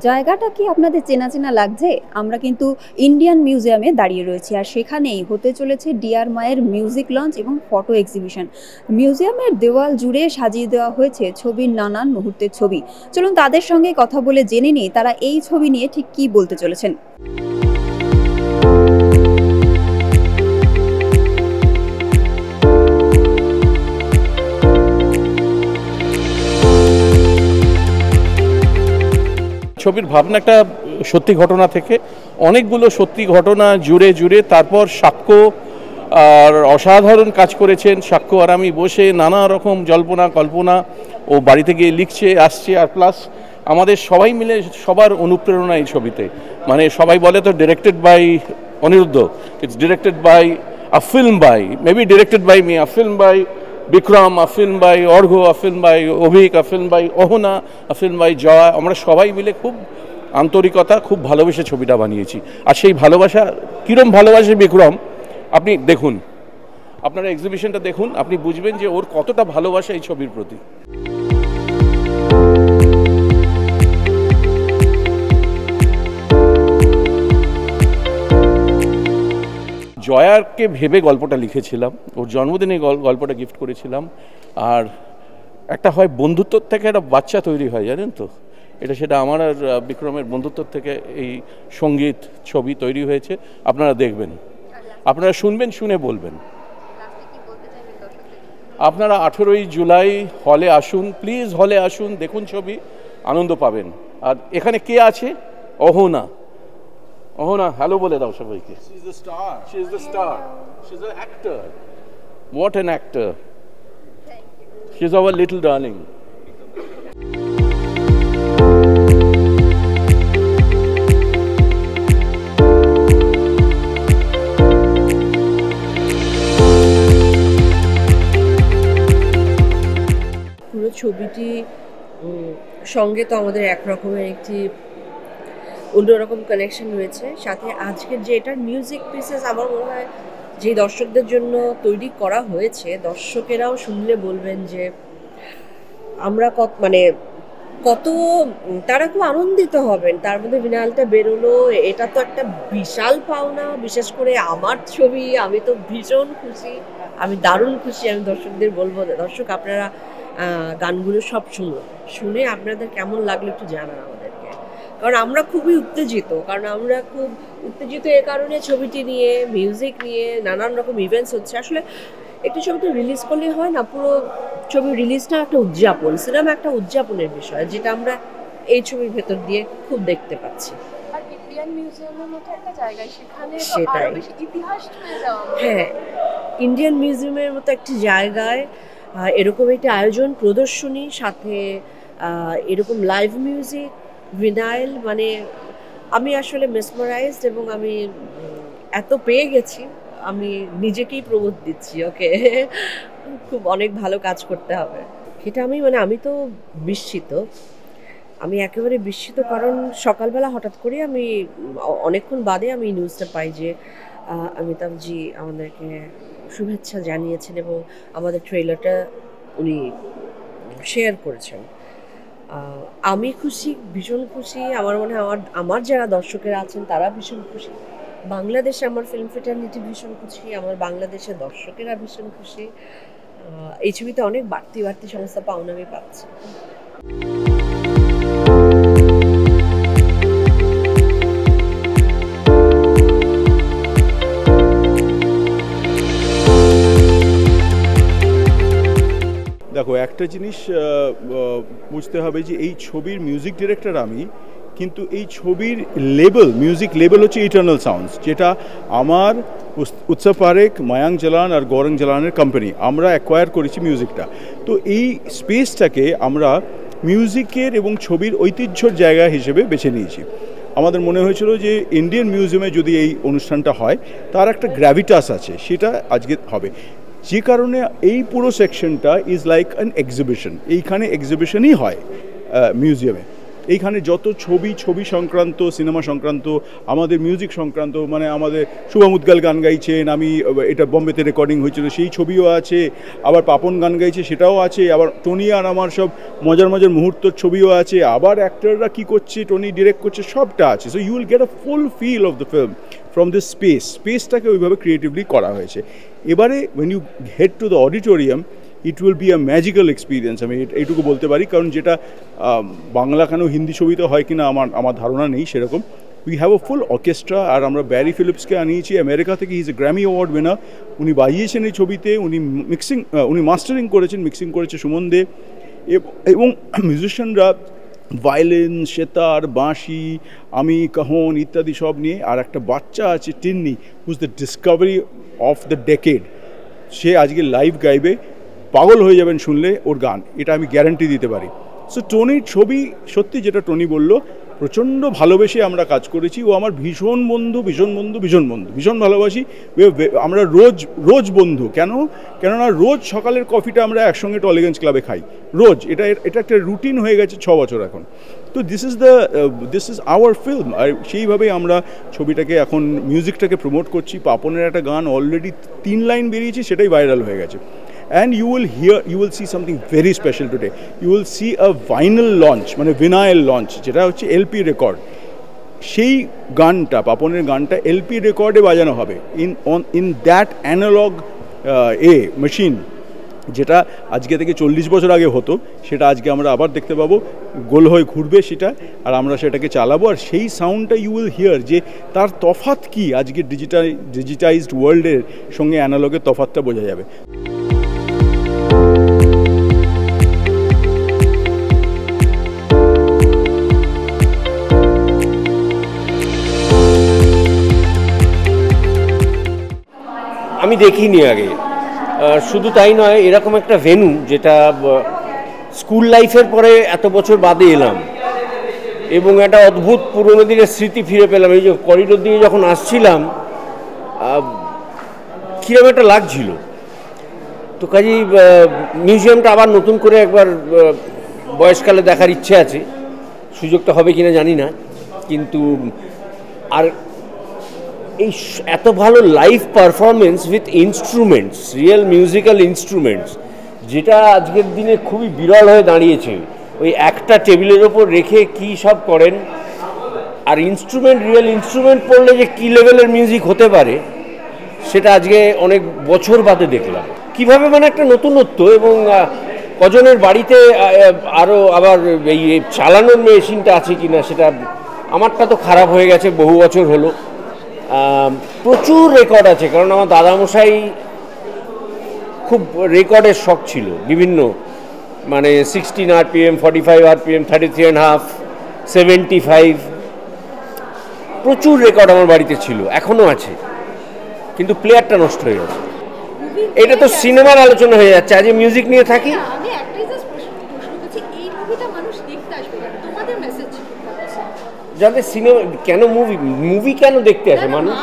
জায়গাটা কি আপনাদের চেনা চেনা লাগছে? আমরা কিন্তু ইন্ডিয়ান মিউজিয়ামে দাঁড়িয়ে রয়েছি, আর সেখানেই হতে চলেছে ডিয়ার মায়ের মিউজিক লঞ্চ এবং ফটো এক্সিবিশন। মিউজিয়ামের দেওয়াল জুড়ে সাজিয়ে দেওয়া হয়েছে ছবির নানান মুহূর্তের ছবি। চলুন তাদের সঙ্গে কথা বলে জেনে নিই তারা এই ছবি নিয়ে ঠিক কী বলতে চলেছেন। ছবির ভাবনা একটা সত্যি ঘটনা থেকে অনেকগুলো সত্যি ঘটনা জুড়ে জুড়ে তারপর সাক্ষ্য আর অসাধারণ কাজ করেছেন। সাক্ষ্য আর আমি বসে নানা রকম জল্পনা কল্পনা ও বাড়িতে গিয়ে লিখছে আসছে, আর প্লাস আমাদের সবাই মিলে সবার অনুপ্রেরণা এই ছবিতে। মানে সবাই বলে তো directed by Aniruddha, it's directed by a film by, maybe directed by me, a film by Bikram, a film by Arghya, a film by Abhik, a film by Ahana, a film by Jaya. আমরা সবাই মিলে খুব আন্তরিকতা খুব ভালোবেসে ছবিটা বানিয়েছি। আর সেই ভালোবাসা কীরম ভালোবাসে বিক্রম আপনি দেখুন, আপনারা এক্সিবিশনটা দেখুন, আপনি বুঝবেন যে ওর কতটা ভালোবাসা এই ছবির প্রতি। জয়াকে ভেবে গল্পটা লিখেছিলাম, ওর জন্মদিনে গল্পটা গিফট করেছিলাম। আর একটা হয় বন্ধুত্ব থেকে একটা বাচ্চা তৈরি হয়, জানেন তো, সেটা আমার আর বিক্রমের বন্ধুত্ব থেকে এই সঙ্গীত ছবি তৈরি হয়েছে। আপনারা দেখবেন, আপনারা শুনবেন, শুনে বলবেন। আপনারা 18ই জুলাই হলে আসুন, প্লিজ হলে আসুন, দেখুন ছবি, আনন্দ পাবেন। আর এখানে কে আছে? অহনা। অহনা হ্যালো বলে দাও সবাইকে। She is the star. She is the star. She's an actor. What an actor. She's our little darling. পুরো ছবিটি সঙ্গে তো আমাদের একরকমের একটি অন্যরকম কানেকশন রয়েছে। সাথে আজকের যে এটার মিউজিক পিসেস আমার মনে হয় যে দর্শকদের জন্য তৈরি করা হয়েছে, দর্শকেরাও শুনলে বলবেন যে আমরা কত তারা খুব আনন্দিত হবেন। তার মধ্যে ভিনালটা বেরোলো, এটা তো একটা বিশাল পাওনা। বিশেষ করে আমার ছবি, আমি তো ভীষণ খুশি, আমি দারুণ খুশি। আমি দর্শকদের বলবো, দর্শক আপনারা গানগুলো সব শুনে আপনাদের কেমন লাগলো একটু জানান আমাদেরকে। কারণ আমরা খুবই উত্তেজিত, এ কারণে ছবিটি নিয়ে, মিউজিক নিয়ে নানান রকম ইভেন্টস হচ্ছে। আসলে একটি ছবিটা রিলিজ করলে হয় না, পুরো ছবি রিলিজটা একটা উদযাপন, সিনেমা একটা উদযাপনের বিষয়, যেটা আমরা এই ছবির ভেতর দিয়ে খুব দেখতে পাচ্ছি। সেটাই, হ্যাঁ, ইন্ডিয়ান মিউজিয়ামের মতো একটি জায়গায় এরকম একটি আয়োজন, প্রদর্শনী, সাথে এরকম লাইভ মিউজিক, ভিনাইল, মানে আমি আসলে মেসমারাইজড এবং আমি এত পেয়ে গেছি, আমি নিজেকেই প্রবোধ দিচ্ছি ওকে খুব অনেক ভালো কাজ করতে হবে। সেটা আমি তো বিস্মিত, আমি একেবারে বিস্মিত। কারণ সকালবেলা হঠাৎ করে আমি অনেকক্ষণ বাদে আমি নিউজটা পাই যে অমিতাভজি আমাদেরকে শুভেচ্ছা জানিয়েছেন এবং আমাদের ট্রেলারটা উনি শেয়ার করেছেন। আমি খুশি, ভীষণ খুশি। আমার মনে হয় আমার যারা দর্শকেরা আছেন তারা ভীষণ খুশি। বাংলাদেশে আমার ফিল্ম ফ্রেটার্নিটি ভীষণ খুশি, আমার বাংলাদেশের দর্শকেরা ভীষণ খুশি। এই ছবিতে অনেক বাড়তি সমস্ত পাওনা আমি পাচ্ছি। দেখো, একটা জিনিস বুঝতে হবে যে এই ছবির মিউজিক ডিরেক্টর আমি, কিন্তু এই ছবির মিউজিক লেবেল হচ্ছে ইটারনাল সাউন্ডস, যেটা আমার উৎসব পারেখ, মায়াঙ্ক জালান আর গৌরং জালানের কোম্পানি, আমরা অ্যাকোয়ার করেছি মিউজিকটা। তো এই স্পেসটাকে আমরা মিউজিকের এবং ছবির ঐতিহ্যর জায়গা হিসেবে বেছে নিয়েছি। আমাদের মনে হয়েছিল যে ইন্ডিয়ান মিউজিয়ামে যদি এই অনুষ্ঠানটা হয়, তার একটা গ্র্যাভিটাস আছে, সেটা আজকে হবে। যে কারণে এই পুরো সেকশনটা ইজ লাইক অ্যান এক্সিবিশন, এইখানে এক্সিবিশনই হয় মিউজিয়ামে। এইখানে যত ছবি সংক্রান্ত, সিনেমা সংক্রান্ত, আমাদের মিউজিক সংক্রান্ত, মানে আমাদের শুভম উদ্গাল গান গাইছেন, আমি এটা বম্বেতে রেকর্ডিং হয়েছিল সেই ছবিও আছে, আবার পাপন গান গাইছে সেটাও আছে, আবার টনি আর আমার সব মজার মুহূর্তের ছবিও আছে, আবার অ্যাক্টররা কী করছে, টনি ডিরেক্ট করছে, সবটা আছে। So you will get a full feel of the film from this স্পেসটাকে ওইভাবে ক্রিয়েটিভলি করা হয়েছে। এবারে when you head to the auditorium, it will be a magical experience, আমি এইটুকু বলতে পারি, কারণ যেটা বাংলা কেন হিন্দি ছবিতে হয় কিনা আমার ধারণা নেই সেরকম। We have a full orchestra, আর আমরা ব্যারি ফিলিপসকে আনিয়েছি আমেরিকা থেকে, he is a Grammy award winner, উনি বাজিয়েছেন এই ছবিতে, উনি মাস্টারিং করেছেন, মিক্সিং করেছে সুমন দে, এবং মিউজিশিয়ানরা ভায়োলিন, সেতার, বাঁশি, আমি কাহন ইত্যাদি সব নিয়ে। আর একটা বাচ্চা আছে Tinni, whose the discovery of the decade, সে আজকে লাইভ গাইবে, পাগল হয়ে যাবেন শুনলে ওর গান, এটা আমি গ্যারান্টি দিতে পারি। সো টনির ছবি সত্যি, যেটা টনি বলল, প্রচণ্ড ভালোবেসে আমরা কাজ করেছি। ও আমার ভীষণ বন্ধু, ভীষণ ভালোবাসি। আমরা রোজ বন্ধু। কেননা রোজ সকালের কফিটা আমরা একসঙ্গে টলিগঞ্জ ক্লাবে খাই, রোজ। এটা একটা রুটিন হয়ে গেছে 6 বছর এখন। তো দিস ইজ আওয়ার ফিল্ম। আর সেইভাবেই আমরা ছবিটাকে এখন মিউজিকটাকে প্রমোট করছি। পাপনের একটা গান অলরেডি 3 লাইন বেরিয়েছে, সেটাই ভাইরাল হয়ে গেছে। And you will see something very special today. You will see a vinyl launch, মানে vinyl launch, যেটা হচ্ছে এলপি রেকর্ড। সেই গানটা, পাপনের গানটা এলপি রেকর্ডে বাজানো হবে ইন দ্যাট অ্যানালগ মেশিন, যেটা আজকে থেকে 40 বছর আগে হতো, সেটা আজকে আমরা আবার দেখতে পাবো, গোল হয়ে ঘুরবে সেটা, আর আমরা সেটাকে চালাবো। আর সেই সাউন্ডটা ইউ উইল হিয়ার, যে তার তফাৎ কি আজকে ডিজিটাইজড ওয়ার্ল্ডের সঙ্গে অ্যানালগের তফাৎটা বোঝা যাবে। আমি দেখিনি আগে, শুধু তাই নয়, এরকম একটা ভেন্যু যেটা স্কুল লাইফের পরে এত বছর বাদে এলাম, এবং একটা অদ্ভুত পুরোনো দিনের স্মৃতি ফিরে পেলাম। এই যে করিডোর দিয়ে যখন আসছিলাম, কীরকম একটা লাগছিল। তো কাজেই মিউজিয়ামটা আবার নতুন করে একবার বয়সকালে দেখার ইচ্ছে আছে, সুযোগটা হবে কিনা জানি না। কিন্তু আর এই এত ভালো live performance with instruments, real musical instruments, যেটা আজকের দিনে খুবই বিরল হয়ে দাঁড়িয়েছে। ওই একটা টেবিলের ওপর রেখে কী সব করেন, আর রিয়েল ইনস্ট্রুমেন্ট পড়লে যে কী লেভেলের মিউজিক হতে পারে, সেটা আজকে অনেক বছর বাদে দেখলাম। কীভাবে মানে একটা নতুনত্ব, এবং কজনের বাড়িতে আরও আবার এই চালানোর মেশিনটা আছে কি না, সেটা আমারটা তো খারাপ হয়ে গেছে, বহু বছর হলো। প্রচুর রেকর্ড আছে, কারণ আমার দাদামশাই খুব রেকর্ডের শখ ছিল, বিভিন্ন মানে 16 RPM, 45 RPM, 33.5, 75, প্রচুর রেকর্ড আমার বাড়িতে ছিল, এখনও আছে, কিন্তু প্লেয়ারটা নষ্ট হয়ে গেছে। এটা তো সিনেমার আলোচনা হয়ে যাচ্ছে, আজ মিউজিক নিয়ে থাকি। যাদের সিনেমা কেন, মুভি কেন দেখতে আসে মানুষ,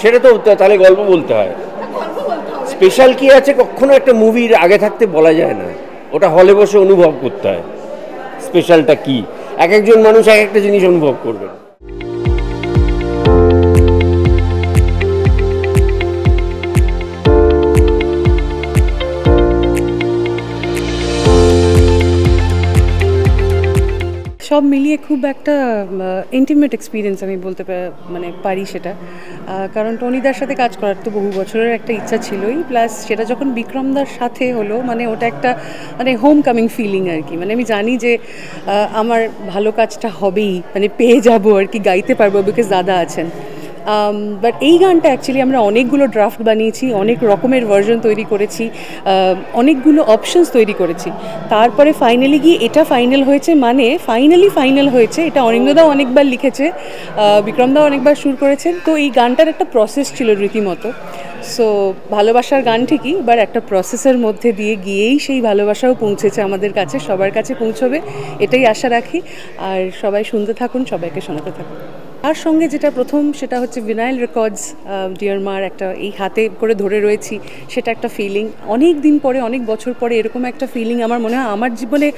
সেটা তো তাহলে গল্প বলতে হয়। স্পেশাল কি আছে কখনো একটা মুভির আগে থাকতে বলা যায় না, ওটা হলে বসে অনুভব করতে হয় স্পেশালটা কি। এক একজন মানুষ এক একটা জিনিস অনুভব করবে। সব মিলিয়ে খুব একটা ইন্টিমেট এক্সপিরিয়েন্স আমি বলতে পারি সেটা, কারণ টনিদার সাথে কাজ করার তো বহু বছরের একটা ইচ্ছা ছিলই, প্লাস সেটা যখন বিক্রমদার সাথে হলো, মানে ওটা একটা মানে হোম কামিং ফিলিং আর কি। মানে আমি জানি যে আমার ভালো কাজটা হবেই, মানে পেয়ে যাবো আর কি, গাইতে পারবো, বিকজ দাদা আছেন। বাট এই গানটা অ্যাকচুয়ালি আমরা অনেকগুলো ড্রাফট বানিয়েছি, অনেক রকমের ভার্জন তৈরি করেছি, অনেকগুলো অপশনস তৈরি করেছি, তারপরে ফাইনালি গিয়ে এটা ফাইনাল হয়েছে। মানে ফাইনাল হয়েছে, এটা অরিন্দদাও অনেকবার লিখেছে, বিক্রমদাও অনেকবার সুর করেছেন। তো এই গানটার একটা প্রসেস ছিল রীতিমতো। সো ভালোবাসার গান ঠিকই, বাট একটা প্রসেসের মধ্যে দিয়ে গিয়েই সেই ভালোবাসাও পৌঁছেছে আমাদের কাছে, সবার কাছে পৌঁছবে এটাই আশা রাখি। আর সবাই শুনতে থাকুন, সবাইকে শোনাতে থাকুন। তার সঙ্গে যেটা প্রথম সেটা হচ্ছে ভিনাইল রেকর্ডস, ডিয়ার মার একটা এই হাতে করে ধরে রয়েছি, সেটা একটা ফিলিং। অনেক দিন পরে, অনেক বছর পরে এরকম একটা ফিলিং আমার মনে হয় আমার জীবনে,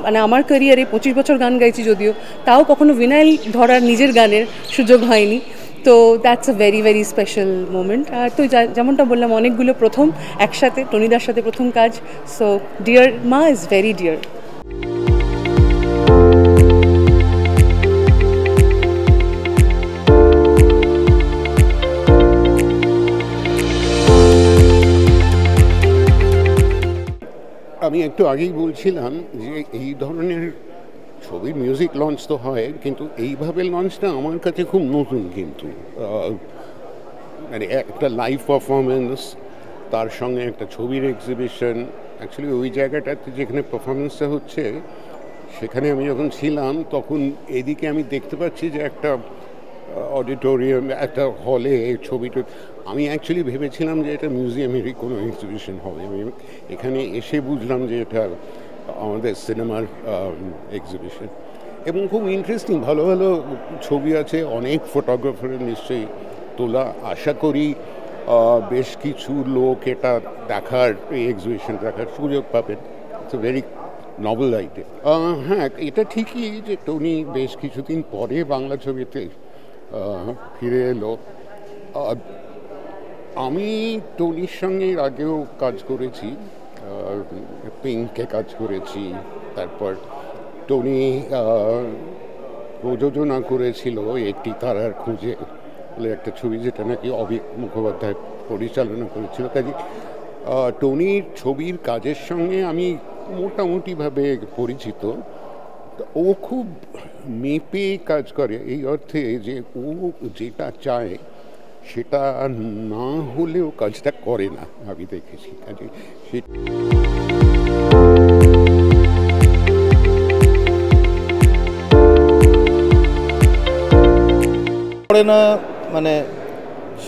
মানে আমার ক্যারিয়ারে 25 বছর গান গাইছি যদিও, তাও কখনো ভিনাইল ধরার নিজের গানের সুযোগ হয়নি। তো that's a very very special moment. আর তো যেমনটা বললাম, অনেকগুলো প্রথম একসাথে, টনিদার সাথে প্রথম কাজ। সো ডিয়ার মা ইজ ভেরি ডিয়ার। আমি একটু আগেই বলছিলাম যে এই ধরনের ছবির মিউজিক লঞ্চ তো হয়, কিন্তু এইভাবে লঞ্চটা আমার কাছে খুব নতুন। কিন্তু মানে একটা লাইভ পারফরমেন্স, তার সঙ্গে একটা ছবির এক্সিবিশন। অ্যাকচুয়ালি ওই জায়গাটাতে যেখানে পারফরমেন্সটা হচ্ছে, সেখানে আমি যখন ছিলাম তখন এদিকে আমি দেখতে পাচ্ছি যে একটা অডিটোরিয়াম, একটা হলে ছবিটা। আমি অ্যাকচুয়ালি ভেবেছিলাম যে এটা মিউজিয়ামেরই কোনো এক্সিবিশন হবে। আমি এখানে এসে বুঝলাম যে এটা আমাদের সিনেমার এক্সিবিশন, এবং খুব ইন্টারেস্টিং, ভালো ভালো ছবি আছে, অনেক ফটোগ্রাফারের নিশ্চয়ই তোলা। আশা করি বেশ কিছু লোক এটা দেখার, এই এক্সিবিশন দেখার সুযোগ পাবেন। It's a very novel idea. হ্যাঁ, এটা ঠিকই যে টনি বেশ কিছুদিন পরে বাংলা ছবিতে ফিরে এলো। আমি টনির সঙ্গে আগেও কাজ করেছি, পিঙ্কে কাজ করেছি, তারপর টনি প্রযোজনা করেছিল একটি তারার খুঁজে বলে একটা ছবি, যেটা নাকি অভিক মুখোপাধ্যায় পরিচালনা করেছিল। কাজে টনির ছবির কাজের সঙ্গে আমি মোটামুটিভাবে পরিচিত। ও খুব মেপে কাজ করে, এই অর্থে যে ও যেটা চায় সেটা না হলেও কাজটা করে না, আমি দেখেছি। কাজে করে না, মানে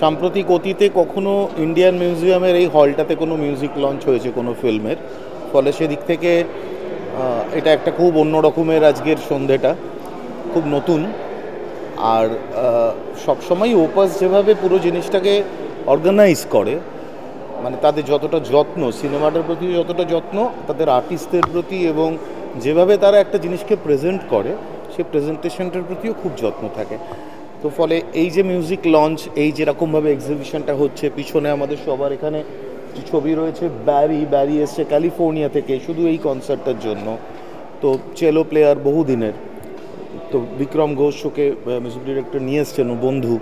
সাম্প্রতিক অতীতে কখনো ইন্ডিয়ান মিউজিয়ামের এই হলটাতে কোনো মিউজিক লঞ্চ হয়েছে কোনো ফিল্মের, ফলে সেদিক থেকে এটা একটা খুব অন্য রকমের আজকের সন্ধেটা, খুব নতুন। আর সবসময় ওপাস যেভাবে পুরো জিনিসটাকে অর্গানাইজ করে, মানে তাদের যতটা যত্ন, সিনেমাটার প্রতি যতটা যত্ন, তাদের আর্টিস্টদের প্রতি, এবং যেভাবে তারা একটা জিনিসকে প্রেজেন্ট করে, সেই প্রেজেন্টেশনটার প্রতিও খুব যত্ন থাকে। তো ফলে এই যে মিউজিক লঞ্চ, এই যেরকমভাবে এক্সিবিশনটা হচ্ছে, পিছনে আমাদের সবার এখানে ছবি রয়েছে, ব্যারি এসছে ক্যালিফোর্নিয়া থেকে শুধু এই কনসার্টটার জন্য। তো চেলো প্লেয়ার বহুদিনের, তো বিক্রম ঘোষ ওকে মিউজিক ডিরেক্টর নিয়ে এসছেন, বন্ধু।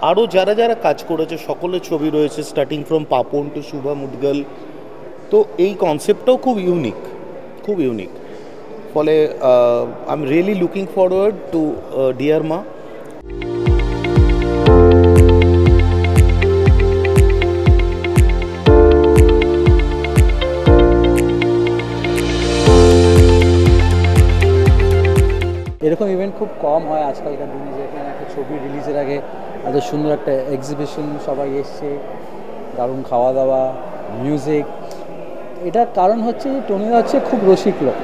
আরও যারা যারা কাজ করেছে সকলের ছবি রয়েছে, starting from Papon to Shubha Mudgal. তো এই কনসেপ্টটাও খুব ইউনিক, খুব ইউনিক। ফলে I am really looking forward to dear Maa. এরকম ইভেন্ট খুব কম হয় আজকালকার দিনে, যেখানে একটা ছবি রিলিজের আগে এত সুন্দর একটা এক্সিবিশন, সবাই এসছে, দারুণ খাওয়া দাওয়া, মিউজিক। এটার কারণ হচ্ছে টনিদা হচ্ছে খুব রসিক লোক,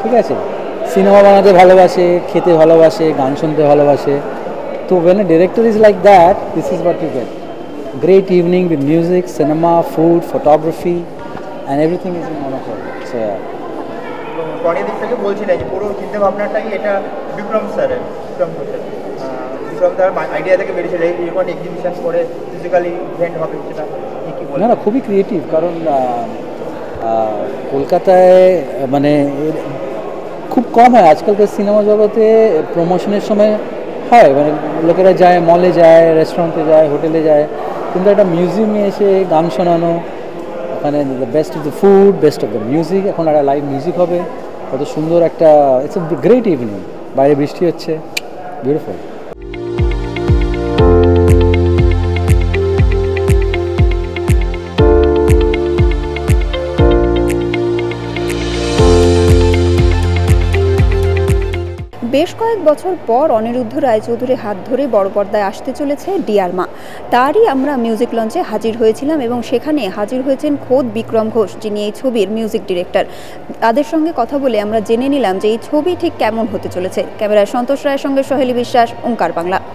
ঠিক আছে, সিনেমা বানাতে ভালোবাসে, খেতে ভালোবাসে, গান শুনতে ভালোবাসে। তো when a director is like that, this is what you get. Great evening with music, cinema, food, photography, and everything is in one of it. So yeah. টনির দিক থেকে বলছিলেন যে পুরো চিন্তা ভাবনাটাই এটা বিক্রম স্যারের, বিক্রম তার আইডিয়া থেকে বেরিয়েছিল যখন এক্সিবিশন করে ফিজিক্যালি ইভেন্ট হবে, সেটা কি বলে? না, খুবই ক্রিয়েটিভ। কারণ কলকাতায় মানে খুব কম হয় আজকালকার সিনেমা জগতে, প্রমোশনের সময় হয়, মানে লোকেরা যায়, মলে যায়, রেস্টুরেন্টে যায়, হোটেলে যায়, কিন্তু একটা মিউজিয়ামে এসে গান শোনানো, ওখানে the best of the food, best of the music. এখন একটা লাইভ মিউজিক হবে, কত সুন্দর একটা, ইটস এ গ্রেট ইভিনিং। বাইরে বৃষ্টি হচ্ছে, বিউটিফুল। বেশ কয়েক বছর পর অনিরুদ্ধ রায়চৌধুরীর হাত ধরে বড় পর্দায় আসতে চলেছে ডিয়ার মা। তারই আমরা মিউজিক লঞ্চে হাজির হয়েছিলাম এবং সেখানে হাজির হয়েছেন খোদ বিক্রম ঘোষ, যিনি এই ছবির মিউজিক ডিরেক্টর। তাদের সঙ্গে কথা বলে আমরা জেনে নিলাম যে এই ছবি ঠিক কেমন হতে চলেছে। ক্যামেরায় সন্তোষ রায়ের সঙ্গে সোহেলি বিশ্বাস, ওঙ্কার বাংলা।